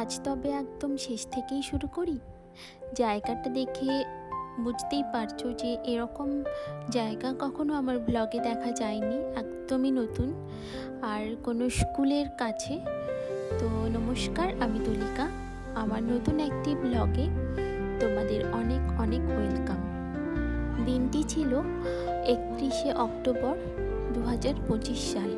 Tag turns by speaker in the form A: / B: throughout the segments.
A: আজ তবে একদম শেষ থেকেই শুরু করি। জায়গাটা দেখে বুঝতেই পারছো যে এরকম জায়গা কখনো আমার ব্লগে দেখা যায়নি, একদমই নতুন। আর কোনো স্কুলের কাছে। তো নমস্কার, আমি তুলিকা। আমার নতুন একটি ব্লগে তোমাদের অনেক অনেক ওয়েলকাম। দিনটি ছিল 31শে অক্টোবর 2025 সাল।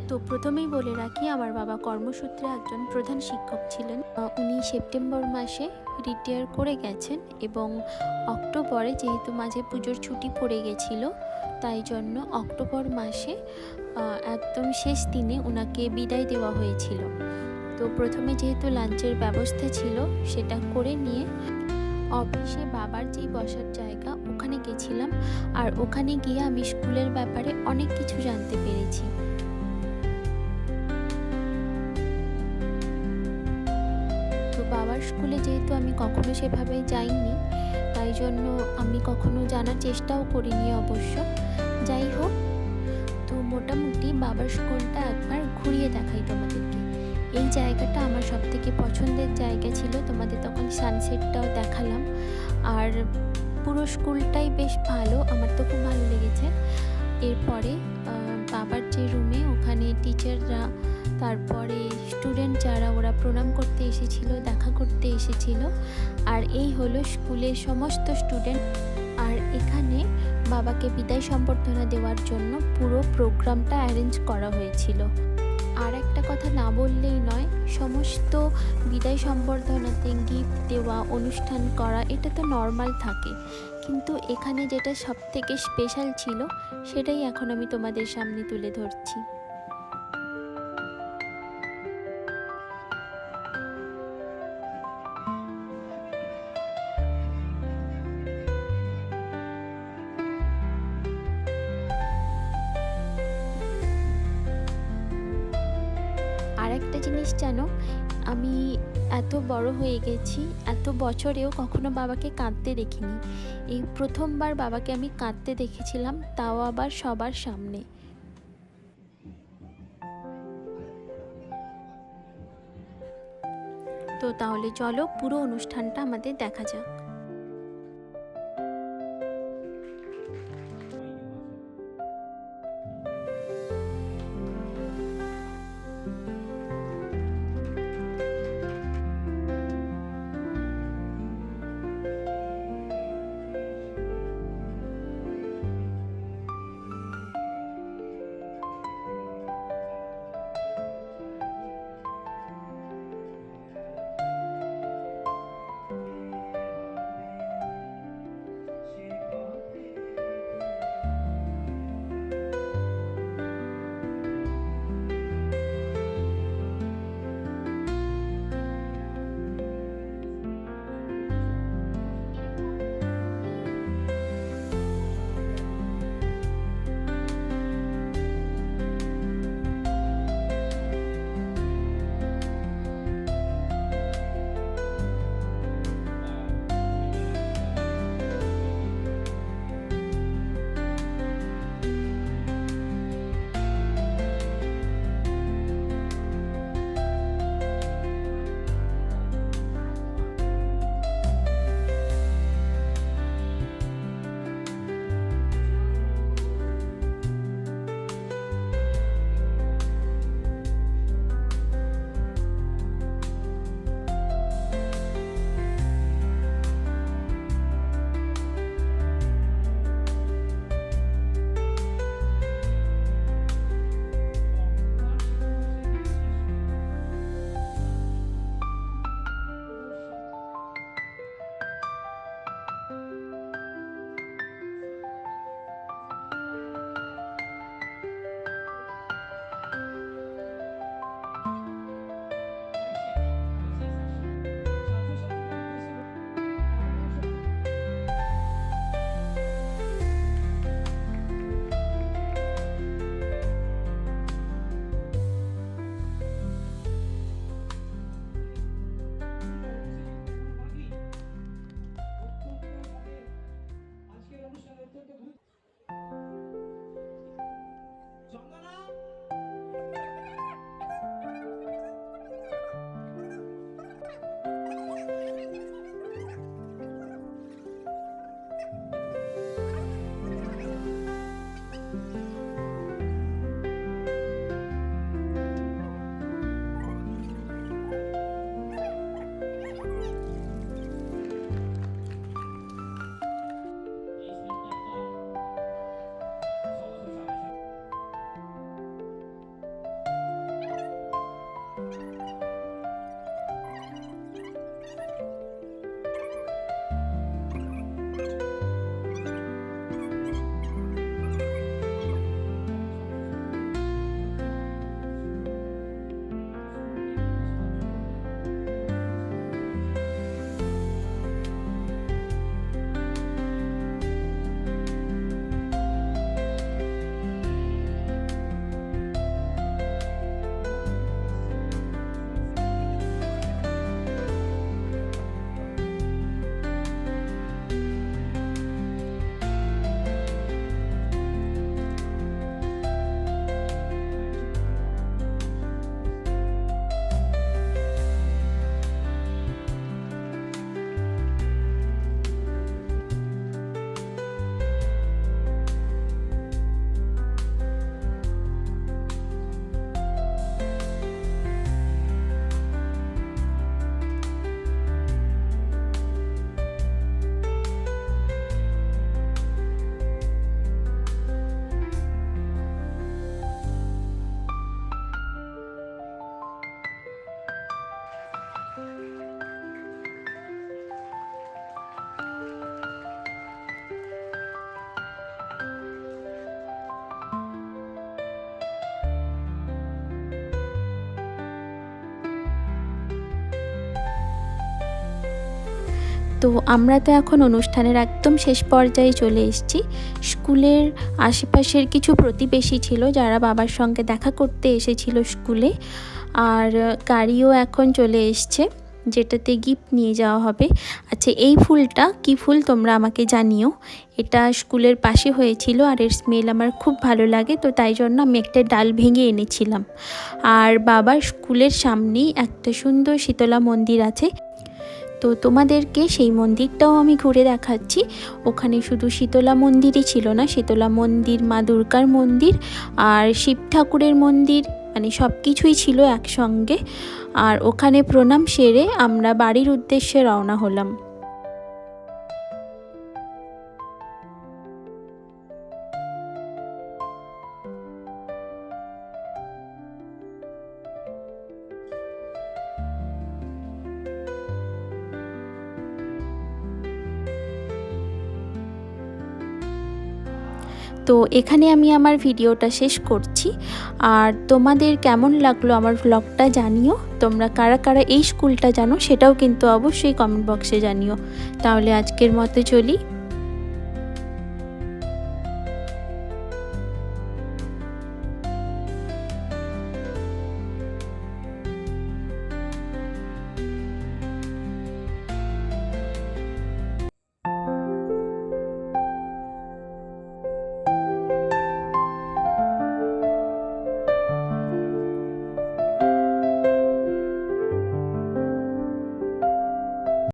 A: তো প্রথমেই বলে রাখি, আমার বাবা কর্মসূত্রে একজন প্রধান শিক্ষক ছিলেন। উনি সেপ্টেম্বর মাসে রিটায়ার করে গেছেন এবং অক্টোবরে, যেহেতু মাঝে পুজোর ছুটি পড়ে গেছিল, তাই জন্য অক্টোবর মাসে একদম শেষ দিনে ওনাকে বিদায় দেওয়া হয়েছিল। তো প্রথমে যেহেতু লাঞ্চের ব্যবস্থা ছিল, সেটা করে নিয়ে অফিসে বাবার যেই বসার জায়গা ওখানে গেছিলাম। আর ওখানে গিয়ে আমি স্কুলের ব্যাপারে অনেক কিছু জানতে পেরেছি। তো বাবার স্কুলে যেহেতু আমি কখনো সেভাবে যাইনি, তাই জন্য আমি কখনো জানার চেষ্টাও করিনি অবশ্য। যাই হোক, তো মোটামুটি বাবার স্কুলটা একবার ঘুরিয়ে দেখাই তোমাদেরকে। এই জায়গাটা আমার সবথেকে পছন্দের জায়গা ছিল, তোমাদের তখন সানসেটটাও দেখালাম। আর পুরো স্কুলটাই বেশ ভালো, আমার তো খুব ভালো লেগেছে। এরপরে বাবার যে রুমে, ওখানে টিচাররা, তারপরে স্টুডেন্ট যারা, ওরা প্রণাম করতে এসেছিল, দেখা করতে এসেছিল। আর এই হলো স্কুলের সমস্ত স্টুডেন্ট। আর এখানে বাবাকে বিদায় সম্বর্ধনা দেওয়ার জন্য পুরো প্রোগ্রামটা অ্যারেঞ্জ করা হয়েছিল। আর একটা কথা না বললেই নয়, সমস্ত বিদায় সম্বর্ধনাতে গিফট দেওয়া, অনুষ্ঠান করা, এটা তো নর্মাল থাকে, কিন্তু এখানে যেটা সবথেকে স্পেশাল ছিল সেটাই এখন আমি তোমাদের সামনে তুলে ধরছি। আর একটা জিনিস জানো, আমি এত বড় হয়ে গেছি, এত বছরেও কখনো বাবাকে কাঁদতে দেখিনি। এই প্রথমবার বাবাকে আমি কাঁদতে দেখেছিলাম, তাও আবার সবার সামনে। তো তাহলে চলো পুরো অনুষ্ঠানটা আমাদের দেখা যাক। তো আমরা তো এখন অনুষ্ঠানের একদম শেষ পর্যায়ে চলে এসেছি। স্কুলের আশেপাশের কিছু প্রতিবেশী ছিল যারা বাবার সঙ্গে দেখা করতে এসেছিল স্কুলে, আর গাড়িও এখন চলে এসছে যেটাতে গিফট নিয়ে যাওয়া হবে। আচ্ছা, এই ফুলটা কি ফুল তোমরা আমাকে জানিও। এটা স্কুলের পাশে হয়েছিল আর এর স্মেল আমার খুব ভালো লাগে, তো তাই জন্য আমি একটা ডাল ভেঙে এনেছিলাম। আর বাবার স্কুলের সামনেই একটা সুন্দর শীতলা মন্দির আছে, তো তোমাদেরকে সেই মন্দিরটাও আমি ঘুরে দেখাচ্ছি। ওখানে শুধু শীতলা মন্দিরই ছিল না, শীতলা মন্দির, মা দুর্গার মন্দির আর শিব ঠাকুরের মন্দির, মানে সব কিছুই ছিল একসঙ্গে। আর ওখানে প্রণাম সেরে আমরা বাড়ির উদ্দেশ্যে রওনা হলাম। তো এখানে আমি আমার ভিডিওটা শেষ করছি। আর তোমাদের কেমন লাগলো আমার ব্লগটা জানিও। তোমরা কারা কারা এই স্কুলটা জানো সেটাও কিন্তু অবশ্যই কমেন্ট বক্সে জানিও। তাহলে আজকের মতো চলি।